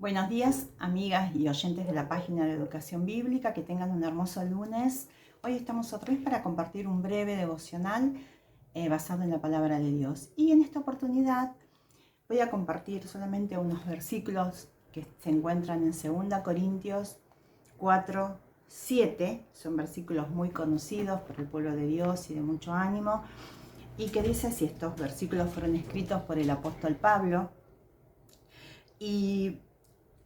Buenos días, amigas y oyentes de la página de Educación Bíblica, que tengan un hermoso lunes. Hoy estamos otra vez para compartir un breve devocional basado en la palabra de Dios. Y en esta oportunidad voy a compartir solamente unos versículos que se encuentran en 2 Corintios 4, 7. Son versículos muy conocidos por el pueblo de Dios y de mucho ánimo. Y que dice así: estos versículos fueron escritos por el apóstol Pablo. Y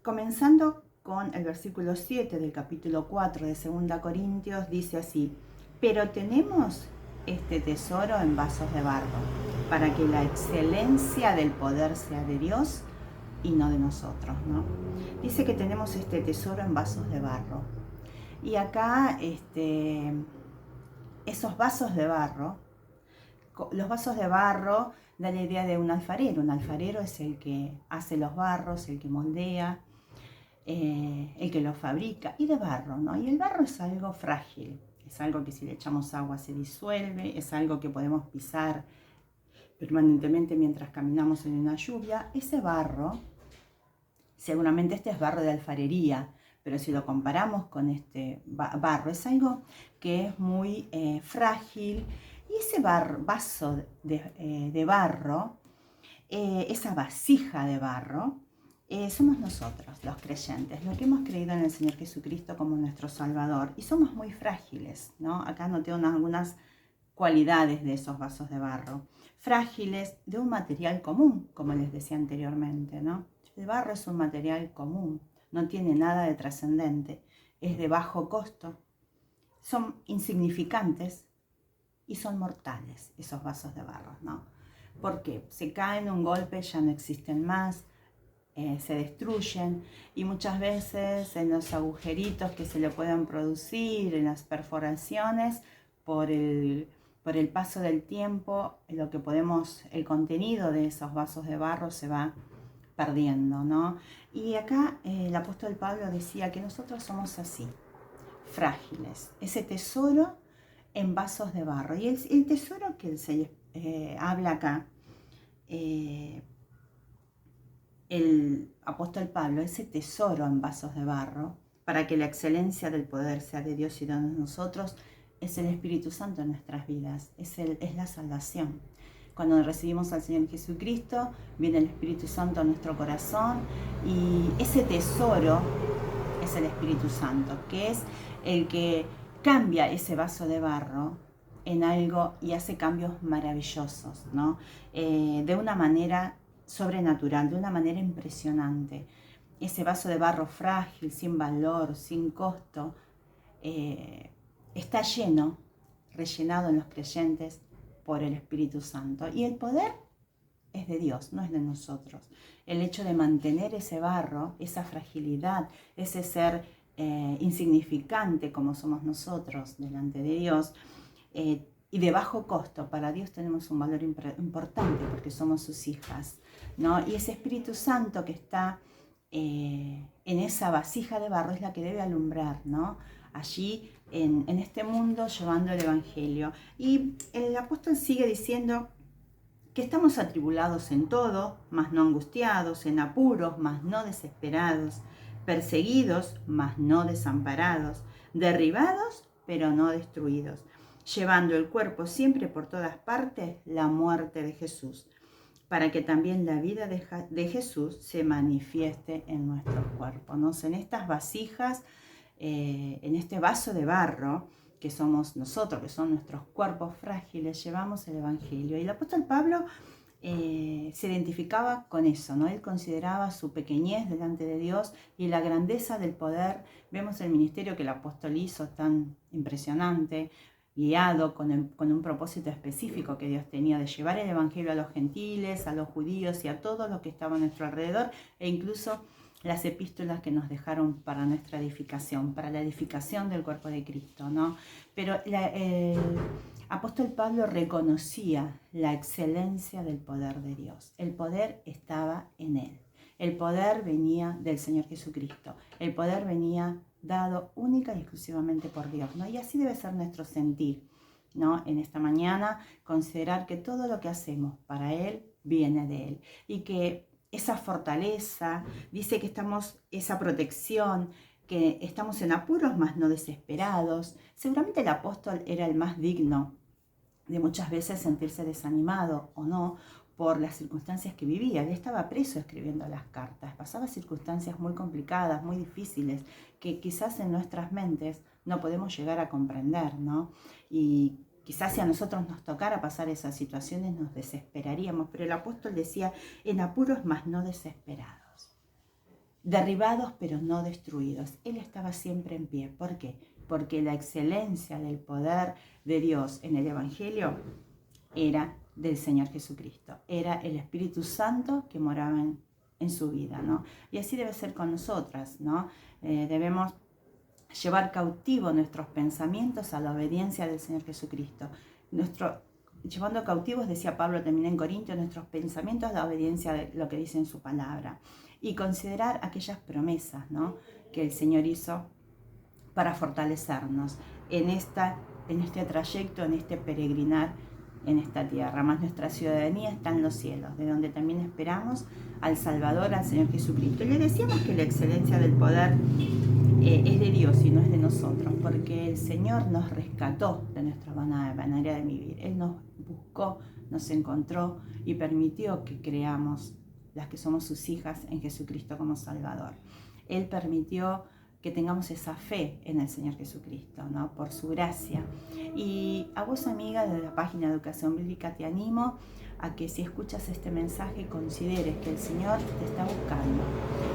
comenzando con el versículo 7 del capítulo 4 de 2 Corintios, dice así: pero tenemos este tesoro en vasos de barro, para que la excelencia del poder sea de Dios y no de nosotros, ¿no? Dice que tenemos este tesoro en vasos de barro. Y acá, esos vasos de barro, los vasos de barro da la idea de un alfarero. Un alfarero es el que hace los barros, el que moldea, el que lo fabrica, y de barro, ¿no? Y el barro es algo frágil, es algo que si le echamos agua se disuelve, es algo que podemos pisar permanentemente mientras caminamos en una lluvia. Ese barro, seguramente este es barro de alfarería, pero si lo comparamos con este barro, es algo que es muy frágil. Y ese vaso de barro, esa vasija de barro, somos nosotros, los creyentes, los que hemos creído en el Señor Jesucristo como nuestro Salvador. Y somos muy frágiles, ¿no? Acá noté algunas cualidades de esos vasos de barro. Frágiles, de un material común, como les decía anteriormente, ¿no? El barro es un material común, no tiene nada de trascendente, es de bajo costo, son insignificantes y son mortales esos vasos de barro, ¿no? Porque se caen un golpe, ya no existen más, se destruyen, y muchas veces en los agujeritos que se le pueden producir, en las perforaciones, por el paso del tiempo, el contenido de esos vasos de barro se va perdiendo, ¿no? Y acá el apóstol Pablo decía que nosotros somos así, frágiles, ese tesoro en vasos de barro. Y el tesoro que se habla acá, el apóstol Pablo, ese tesoro en vasos de barro, para que la excelencia del poder sea de Dios y no de nosotros, es el Espíritu Santo en nuestras vidas, es la salvación. Cuando recibimos al Señor Jesucristo, viene el Espíritu Santo a nuestro corazón, y ese tesoro es el Espíritu Santo, que es el que cambia ese vaso de barro en algo y hace cambios maravillosos, ¿no? De una manera sobrenatural, de una manera impresionante. Ese vaso de barro frágil, sin valor, sin costo, está lleno, rellenado en los creyentes por el Espíritu Santo. Y el poder es de Dios, no es de nosotros. El hecho de mantener ese barro, esa fragilidad, ese ser insignificante como somos nosotros delante de Dios, y de bajo costo, para Dios tenemos un valor importante porque somos sus hijas, ¿no? Y ese Espíritu Santo que está en esa vasija de barro es la que debe alumbrar, ¿no? Allí en este mundo, llevando el Evangelio. Y el apóstol sigue diciendo que estamos atribulados en todo, mas no angustiados, en apuros, mas no desesperados, perseguidos, mas no desamparados, derribados, pero no destruidos, llevando el cuerpo siempre por todas partes la muerte de Jesús, para que también la vida de Jesús se manifieste en nuestros cuerpos, ¿no? En estas vasijas, en este vaso de barro, que somos nosotros, que son nuestros cuerpos frágiles, llevamos el Evangelio. Y el apóstol Pablo se identificaba con eso, ¿no? Él consideraba su pequeñez delante de Dios y la grandeza del poder. Vemos el ministerio que el apóstol hizo tan impresionante, guiado con un propósito específico que Dios tenía de llevar el Evangelio a los gentiles, a los judíos y a todos los que estaban a nuestro alrededor, e incluso las epístolas que nos dejaron para nuestra edificación, para la edificación del cuerpo de Cristo, ¿no? Pero el apóstol Pablo reconocía la excelencia del poder de Dios. El poder estaba en él. El poder venía del Señor Jesucristo. El poder venía dado única y exclusivamente por Dios, ¿no? Y así debe ser nuestro sentir, ¿no? En esta mañana, considerar que todo lo que hacemos para Él viene de Él, y que esa fortaleza, dice que estamos, esa protección, que estamos en apuros, mas no desesperados. Seguramente el apóstol era el más digno de muchas veces sentirse desanimado o no por las circunstancias que vivía. Él estaba preso escribiendo las cartas, pasaba circunstancias muy complicadas, muy difíciles, que quizás en nuestras mentes no podemos llegar a comprender, ¿no? Y quizás si a nosotros nos tocara pasar esas situaciones nos desesperaríamos, pero el apóstol decía, en apuros mas no desesperados, derribados pero no destruidos. Él estaba siempre en pie. ¿Por qué? Porque la excelencia del poder de Dios en el Evangelio era del Señor Jesucristo, era el Espíritu Santo que moraba en su vida, ¿no? Y así debe ser con nosotras, ¿no? Debemos llevar cautivo nuestros pensamientos a la obediencia del Señor Jesucristo. Llevando cautivos, decía Pablo también en Corintios, nuestros pensamientos a la obediencia de lo que dice en su palabra. Y considerar aquellas promesas, ¿no?, que el Señor hizo para fortalecernos en este trayecto, en este peregrinar en esta tierra. Más nuestra ciudadanía está en los cielos, de donde también esperamos al Salvador, al Señor Jesucristo. Y le decíamos que la excelencia del poder es de Dios y no es de nosotros, porque el Señor nos rescató de nuestra manera de vivir. Él nos buscó, nos encontró y permitió que creamos, las que somos sus hijas, en Jesucristo como Salvador. Él permitió que tengamos esa fe en el Señor Jesucristo, ¿no?, por su gracia. Y a vos, amiga, de la página de Educación Bíblica, te animo a que si escuchas este mensaje consideres que el Señor te está buscando.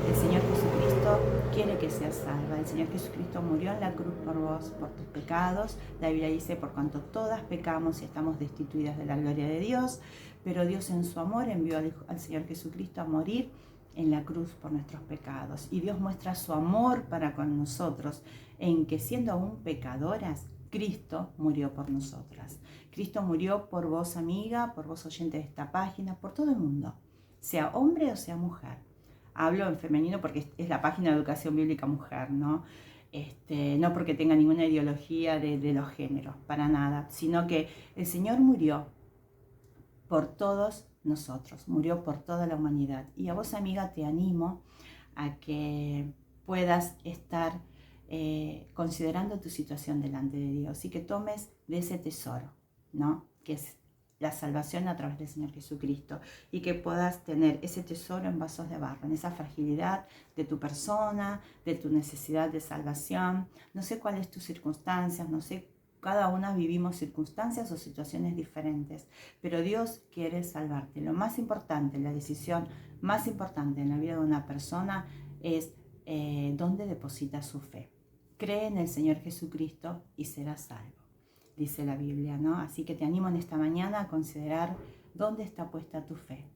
El Señor Jesucristo quiere que seas salva. El Señor Jesucristo murió en la cruz por vos, por tus pecados. La Biblia dice, por cuanto todas pecamos y estamos destituidas de la gloria de Dios, pero Dios en su amor envió al Señor Jesucristo a morir en la cruz por nuestros pecados. Y Dios muestra su amor para con nosotros en que, siendo aún pecadoras, Cristo murió por nosotras. Cristo murió por vos, amiga, por vos, oyente de esta página, por todo el mundo, sea hombre o sea mujer. Hablo en femenino porque es la página de Educación Bíblica Mujer, ¿no? No porque tenga ninguna ideología de los géneros, para nada, sino que el Señor murió por todos nosotros, murió por toda la humanidad. Y a vos, amiga, te animo a que puedas estar considerando tu situación delante de Dios y que tomes de ese tesoro, ¿no?, que es la salvación a través del Señor Jesucristo, y que puedas tener ese tesoro en vasos de barro, en esa fragilidad de tu persona, de tu necesidad de salvación. No sé cuál es tu circunstancia, no sé, cada una vivimos circunstancias o situaciones diferentes, pero Dios quiere salvarte. Lo más importante, la decisión más importante en la vida de una persona es dónde deposita su fe. Cree en el Señor Jesucristo y serás salvo, dice la Biblia, ¿no? Así que te animo en esta mañana a considerar dónde está puesta tu fe.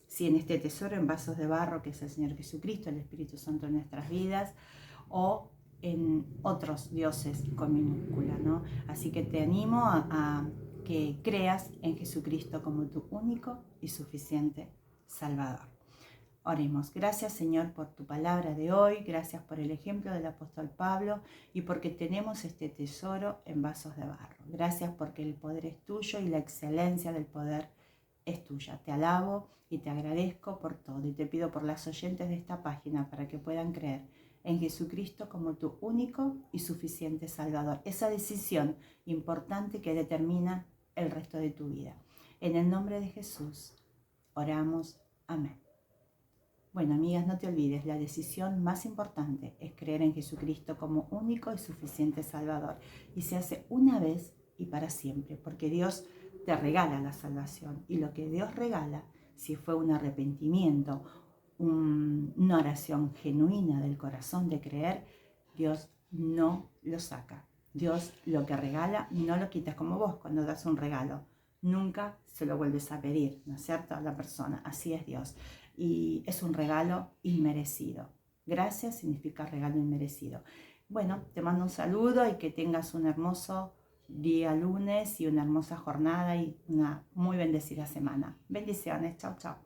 Si en este tesoro en vasos de barro que es el Señor Jesucristo, el Espíritu Santo en nuestras vidas, o en otros dioses con minúscula, ¿no? Así que te animo a que creas en Jesucristo como tu único y suficiente Salvador. Oremos. Gracias, Señor, por tu palabra de hoy. Gracias por el ejemplo del apóstol Pablo y porque tenemos este tesoro en vasos de barro. Gracias porque el poder es tuyo y la excelencia del poder es tuya. Te alabo y te agradezco por todo y te pido por las oyentes de esta página para que puedan creer en Jesucristo como tu único y suficiente Salvador. Esa decisión importante que determina el resto de tu vida. En el nombre de Jesús oramos. Amén. Bueno, amigas, no te olvides, la decisión más importante es creer en Jesucristo como único y suficiente Salvador. Y se hace una vez y para siempre, porque Dios te regala la salvación. Y lo que Dios regala, si fue un arrepentimiento, una oración genuina del corazón de creer, Dios no lo saca. Dios lo que regala no lo quitas, como vos cuando das un regalo. Nunca se lo vuelves a pedir, ¿no es cierto?, a la persona. Así es Dios. Y es un regalo inmerecido. Gracias significa regalo inmerecido. Bueno, te mando un saludo y que tengas un hermoso día lunes y una hermosa jornada y una muy bendecida semana. Bendiciones. Chao, chao.